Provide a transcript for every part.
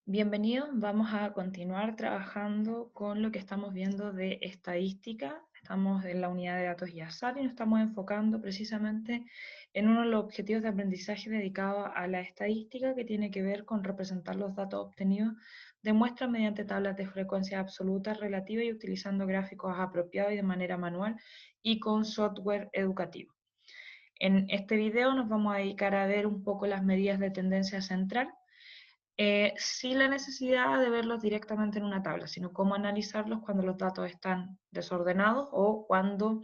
Bienvenidos, vamos a continuar trabajando con lo que estamos viendo de estadística. Estamos en la unidad de datos y azar y nos estamos enfocando precisamente en uno de los objetivos de aprendizaje dedicado a la estadística, que tiene que ver con representar los datos obtenidos de muestras mediante tablas de frecuencia absoluta, relativa y utilizando gráficos apropiados y de manera manual y con software educativo. En este video nos vamos a dedicar a ver un poco las medidas de tendencia central, sin la necesidad de verlos directamente en una tabla, sino cómo analizarlos cuando los datos están desordenados o cuando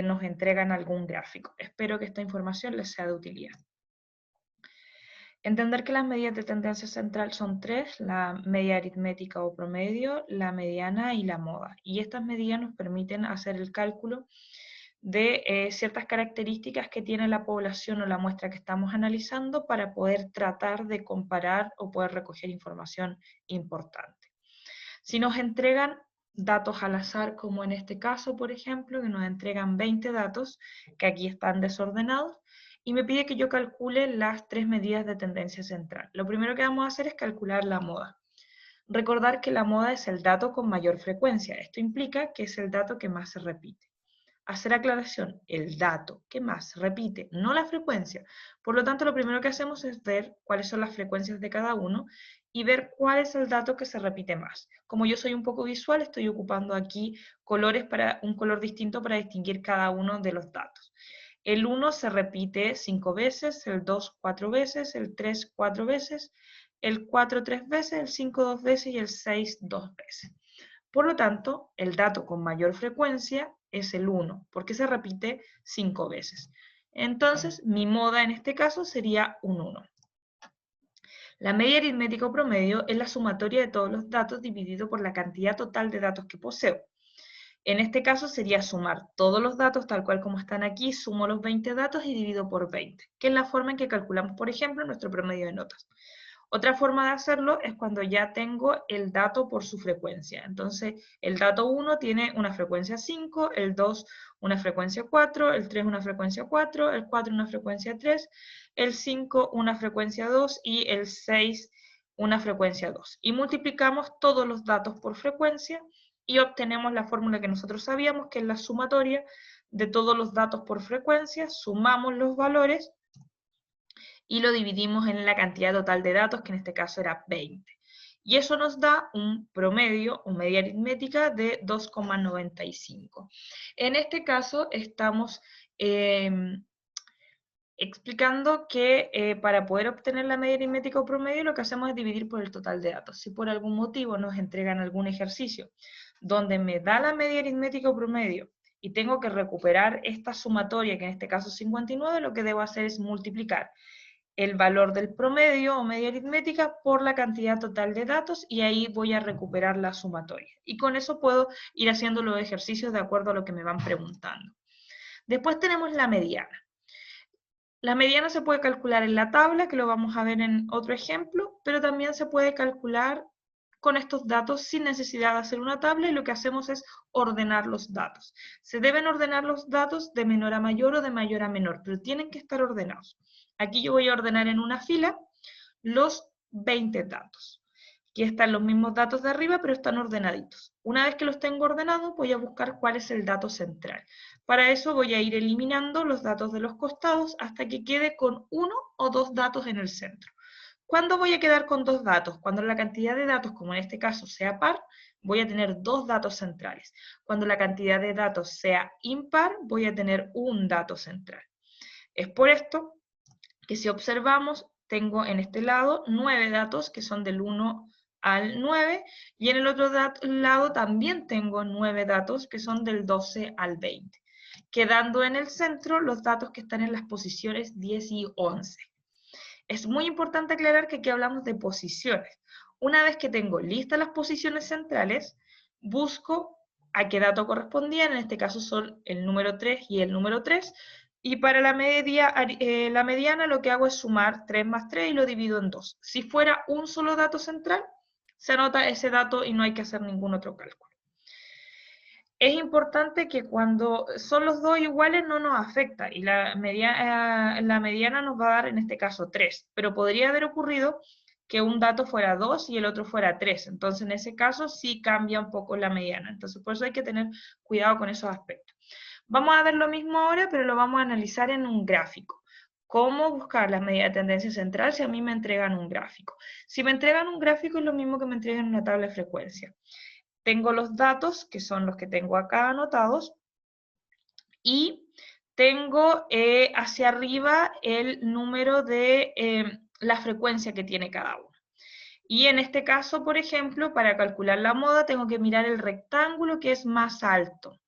nos entregan algún gráfico. Espero que esta información les sea de utilidad. Entender que las medidas de tendencia central son tres: la media aritmética o promedio, la mediana y la moda. Y estas medidas nos permiten hacer el cálculo de ciertas características que tiene la población o la muestra que estamos analizando para poder tratar de comparar o poder recoger información importante. Si nos entregan datos al azar, como en este caso, por ejemplo, que nos entregan 20 datos, que aquí están desordenados, y me pide que yo calcule las tres medidas de tendencia central. Lo primero que vamos a hacer es calcular la moda. Recordar que la moda es el dato con mayor frecuencia. Esto implica que es el dato que más se repite. Hacer aclaración: el dato que más se repite, no la frecuencia. Por lo tanto, lo primero que hacemos es ver cuáles son las frecuencias de cada uno y ver cuál es el dato que se repite más. Como yo soy un poco visual, estoy ocupando aquí colores para un color distinto para distinguir cada uno de los datos. El 1 se repite 5 veces, el 2 4 veces, el 3 4 veces, el 4 3 veces, el 5 2 veces y el 6 2 veces. Por lo tanto, el dato con mayor frecuencia es el 1, porque se repite 5 veces. Entonces, mi moda en este caso sería un 1. La media aritmética o promedio es la sumatoria de todos los datos dividido por la cantidad total de datos que poseo. En este caso sería sumar todos los datos tal cual como están aquí, sumo los 20 datos y divido por 20, que es la forma en que calculamos, por ejemplo, nuestro promedio de notas. Otra forma de hacerlo es cuando ya tengo el dato por su frecuencia. Entonces, el dato 1 tiene una frecuencia 5, el 2 una frecuencia 4, el 3 una frecuencia 4, el 4 una frecuencia 3, el 5 una frecuencia 2 y el 6 una frecuencia 2. Y multiplicamos todos los datos por frecuencia y obtenemos la fórmula que nosotros sabíamos, que es la sumatoria de todos los datos por frecuencia, sumamos los valores y lo dividimos en la cantidad total de datos, que en este caso era 20. Y eso nos da un promedio, o media aritmética, de 2,95. En este caso estamos explicando que para poder obtener la media aritmética o promedio, lo que hacemos es dividir por el total de datos. Si por algún motivo nos entregan algún ejercicio donde me da la media aritmética o promedio y tengo que recuperar esta sumatoria, que en este caso es 59, lo que debo hacer es multiplicar el valor del promedio o media aritmética por la cantidad total de datos, y ahí voy a recuperar la sumatoria. Y con eso puedo ir haciendo los ejercicios de acuerdo a lo que me van preguntando. Después tenemos la mediana. La mediana se puede calcular en la tabla, que lo vamos a ver en otro ejemplo, pero también se puede calcular con estos datos sin necesidad de hacer una tabla, y lo que hacemos es ordenar los datos. Se deben ordenar los datos de menor a mayor o de mayor a menor, pero tienen que estar ordenados. Aquí yo voy a ordenar en una fila los 20 datos. Aquí están los mismos datos de arriba, pero están ordenaditos. Una vez que los tengo ordenados, voy a buscar cuál es el dato central. Para eso voy a ir eliminando los datos de los costados hasta que quede con uno o dos datos en el centro. ¿Cuándo voy a quedar con dos datos? Cuando la cantidad de datos, como en este caso, sea par, voy a tener dos datos centrales. Cuando la cantidad de datos sea impar, voy a tener un dato central. Es por esto que, si observamos, tengo en este lado 9 datos que son del 1 al 9, y en el otro lado también tengo 9 datos que son del 12 al 20, quedando en el centro los datos que están en las posiciones 10 y 11. Es muy importante aclarar que aquí hablamos de posiciones. Una vez que tengo listas las posiciones centrales, busco a qué dato correspondían. En este caso son el número 3 y el número 3, y para la mediana lo que hago es sumar 3 más 3 y lo divido en 2. Si fuera un solo dato central, se anota ese dato y no hay que hacer ningún otro cálculo. Es importante que cuando son los dos iguales no nos afecta, y la mediana nos va a dar en este caso 3, pero podría haber ocurrido que un dato fuera 2 y el otro fuera 3. Entonces, en ese caso sí cambia un poco la mediana. Entonces, por eso hay que tener cuidado con esos aspectos. Vamos a ver lo mismo ahora, pero lo vamos a analizar en un gráfico. ¿Cómo buscar la medida de tendencia central si a mí me entregan un gráfico? Si me entregan un gráfico es lo mismo que me entregan una tabla de frecuencia. Tengo los datos, que son los que tengo acá anotados, y tengo hacia arriba el número de la frecuencia que tiene cada uno. Y en este caso, por ejemplo, para calcular la moda tengo que mirar el rectángulo que es más alto.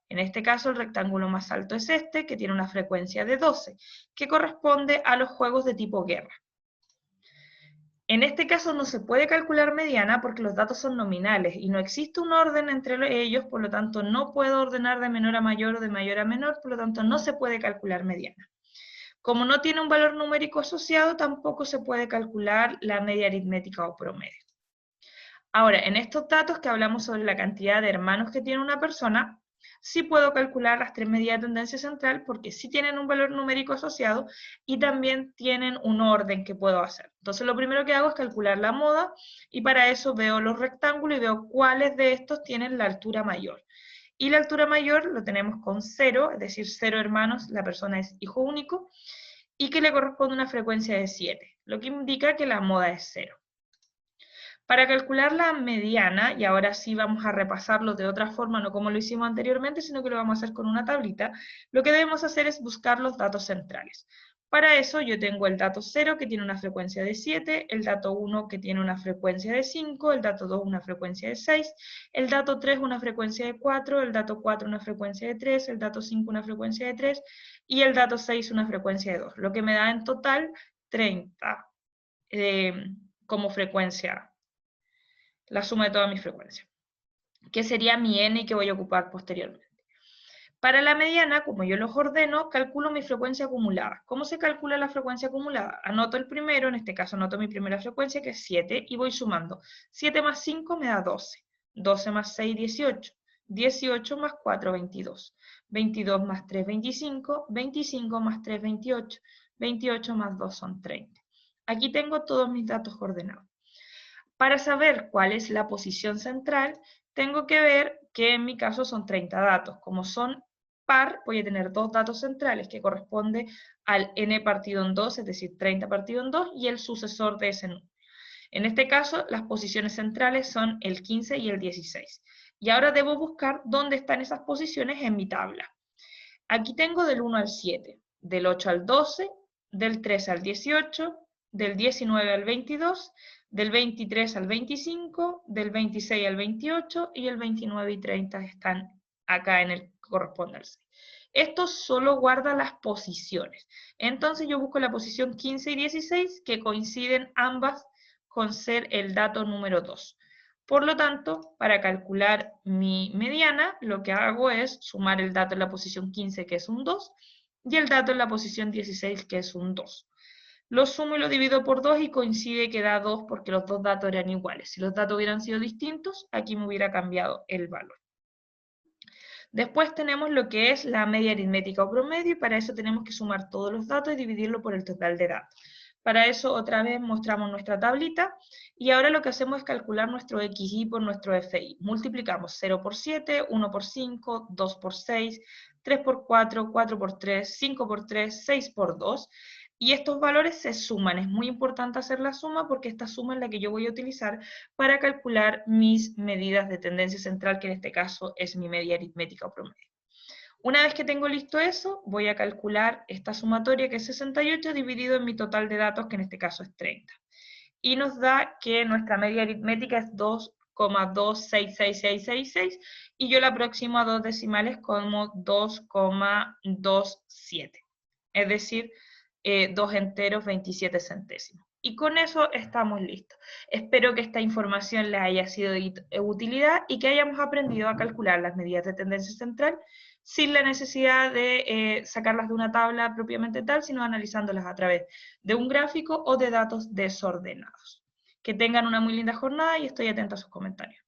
En este caso, el rectángulo más alto es este, que tiene una frecuencia de 12, que corresponde a los juegos de tipo guerra. En este caso no se puede calcular mediana porque los datos son nominales y no existe un orden entre ellos, por lo tanto no puedo ordenar de menor a mayor o de mayor a menor, por lo tanto no se puede calcular mediana. Como no tiene un valor numérico asociado, tampoco se puede calcular la media aritmética o promedio. Ahora, en estos datos que hablamos sobre la cantidad de hermanos que tiene una persona, sí puedo calcular las tres medidas de tendencia central porque sí tienen un valor numérico asociado y también tienen un orden que puedo hacer. Entonces lo primero que hago es calcular la moda y para eso veo los rectángulos y veo cuáles de estos tienen la altura mayor. Y la altura mayor lo tenemos con 0, es decir, 0 hermanos, la persona es hijo único, y que le corresponde una frecuencia de 7, lo que indica que la moda es 0. Para calcular la mediana, y ahora sí vamos a repasarlo de otra forma, no como lo hicimos anteriormente, sino que lo vamos a hacer con una tablita, lo que debemos hacer es buscar los datos centrales. Para eso yo tengo el dato 0 que tiene una frecuencia de 7, el dato 1 que tiene una frecuencia de 5, el dato 2 una frecuencia de 6, el dato 3 una frecuencia de 4, el dato 4 una frecuencia de 3, el dato 5 una frecuencia de 3 y el dato 6 una frecuencia de 2, lo que me da en total 30 como frecuencia, la suma de todas mis frecuencias, que sería mi n que voy a ocupar posteriormente. Para la mediana, como yo los ordeno, calculo mi frecuencia acumulada. ¿Cómo se calcula la frecuencia acumulada? Anoto el primero, en este caso anoto mi primera frecuencia, que es 7, y voy sumando. 7 más 5 me da 12. 12 más 6, 18. 18 más 4, 22. 22 más 3, 25. 25 más 3, 28. 28 más 2 son 30. Aquí tengo todos mis datos ordenados. Para saber cuál es la posición central, tengo que ver que en mi caso son 30 datos. Como son par, voy a tener dos datos centrales que corresponde al n partido en 2, es decir, 30 partido en 2, y el sucesor de ese número. En este caso, las posiciones centrales son el 15 y el 16. Y ahora debo buscar dónde están esas posiciones en mi tabla. Aquí tengo del 1 al 7, del 8 al 12, del 13 al 18, del 19 al 22, del 23 al 25, del 26 al 28 y el 29 y 30 están acá en el que corresponde al 6. Esto solo guarda las posiciones. Entonces yo busco la posición 15 y 16 que coinciden ambas con ser el dato número 2. Por lo tanto, para calcular mi mediana, lo que hago es sumar el dato en la posición 15, que es un 2, y el dato en la posición 16, que es un 2. Lo sumo y lo divido por 2 y coincide que da 2 porque los dos datos eran iguales. Si los datos hubieran sido distintos, aquí me hubiera cambiado el valor. Después tenemos lo que es la media aritmética o promedio y para eso tenemos que sumar todos los datos y dividirlo por el total de datos. Para eso otra vez mostramos nuestra tablita y ahora lo que hacemos es calcular nuestro XY por nuestro FI. Multiplicamos 0 por 7, 1 por 5, 2 por 6, 3 por 4, 4 por 3, 5 por 3, 6 por 2. Y estos valores se suman. Es muy importante hacer la suma porque esta suma es la que yo voy a utilizar para calcular mis medidas de tendencia central, que en este caso es mi media aritmética o promedio. Una vez que tengo listo eso, voy a calcular esta sumatoria que es 68 dividido en mi total de datos, que en este caso es 30. Y nos da que nuestra media aritmética es 2,266666 y yo la aproximo a dos decimales como 2,27. Es decir, 2 enteros 27 centésimos. Y con eso estamos listos. Espero que esta información les haya sido de utilidad y que hayamos aprendido a calcular las medidas de tendencia central sin la necesidad de sacarlas de una tabla propiamente tal, sino analizándolas a través de un gráfico o de datos desordenados. Que tengan una muy linda jornada y estoy atenta a sus comentarios.